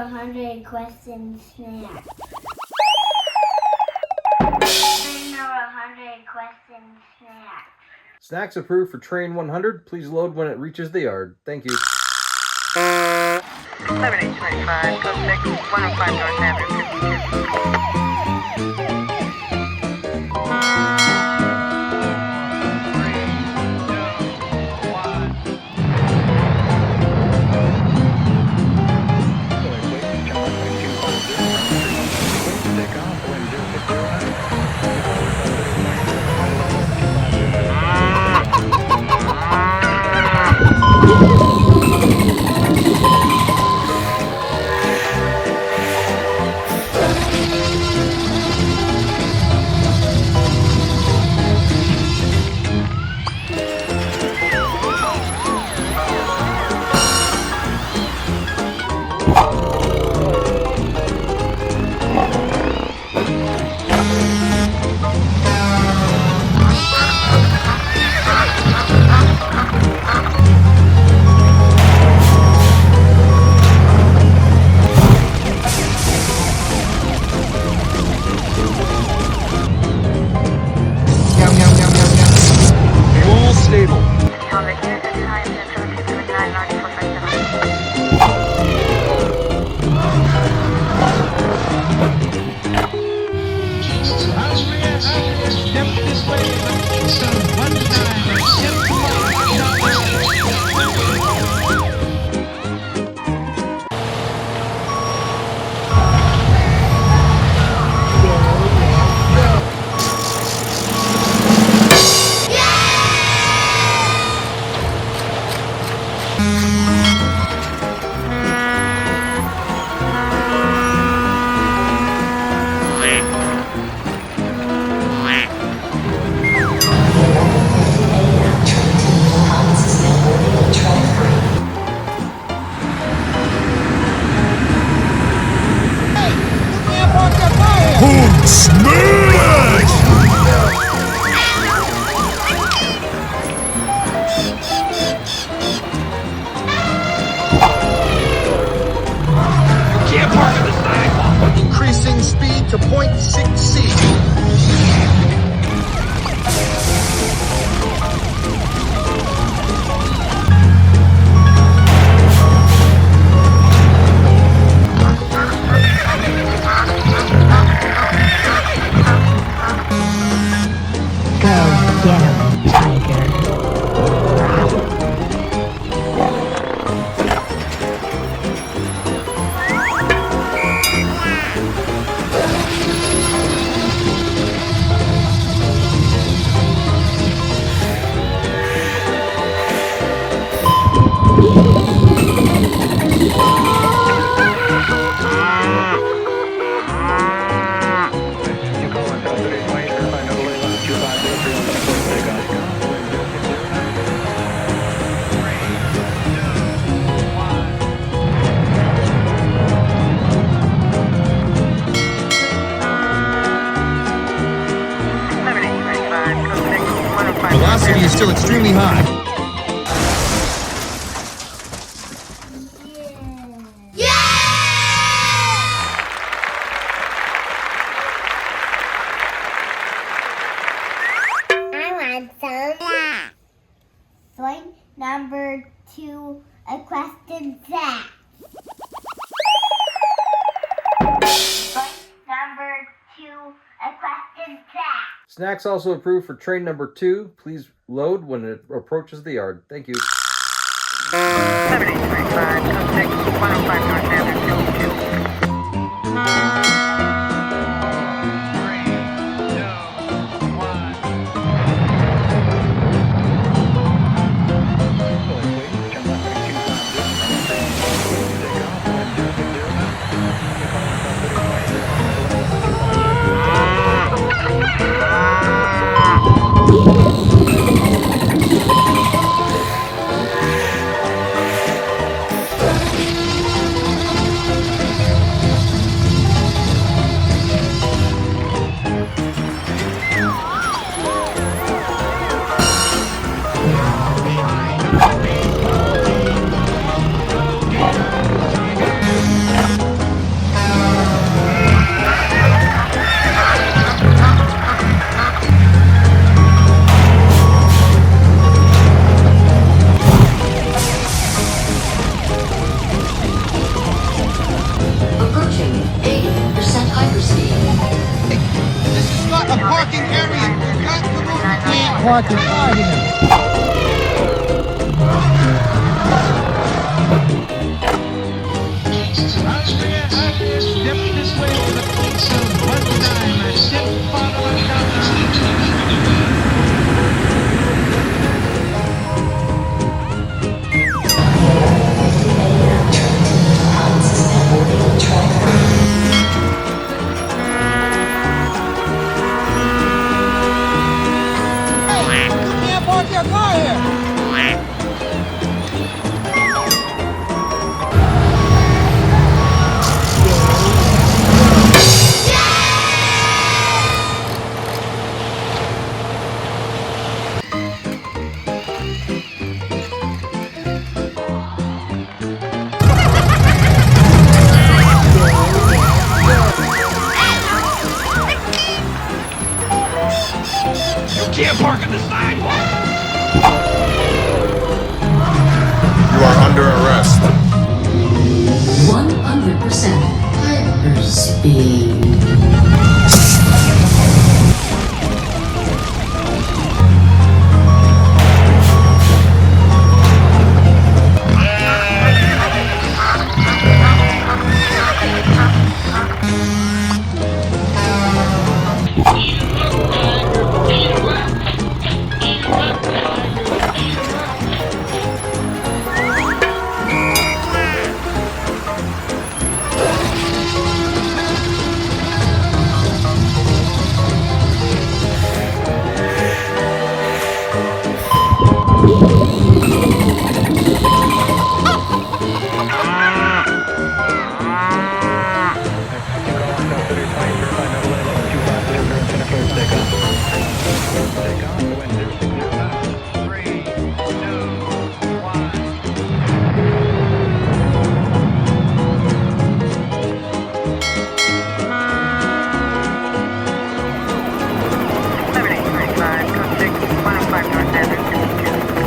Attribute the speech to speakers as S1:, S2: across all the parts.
S1: 100 question snack. Train number 100 question snack.
S2: Snacks approved for train 100. Please load when it reaches the yard. Thank you.
S3: 7825, code 6, 105 North Avenue, 52.
S4: Increasing speed to 0.6C.
S5: Go get him, tiger.
S4: Velocity is still extremely high.
S1: I want some. Point number 2, a question set. Point number 2, a question set.
S2: Snacks also approved for train number 2. Please load when it approaches the yard. Thank you.
S3: 7825, code 6, 105 North Avenue, 52.
S4: park your car here.
S6: Step this way for the so one time I step follow
S4: You can't park your car here.
S6: can't park on the sidewalk.
S7: You are under arrest.
S5: 100% hyperspeed.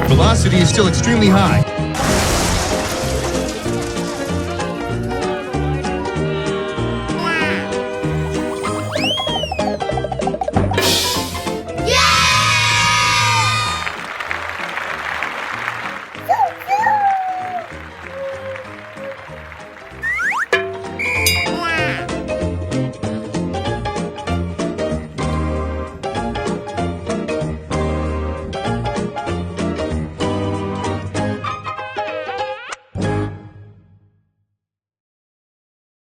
S4: Velocity is still extremely high.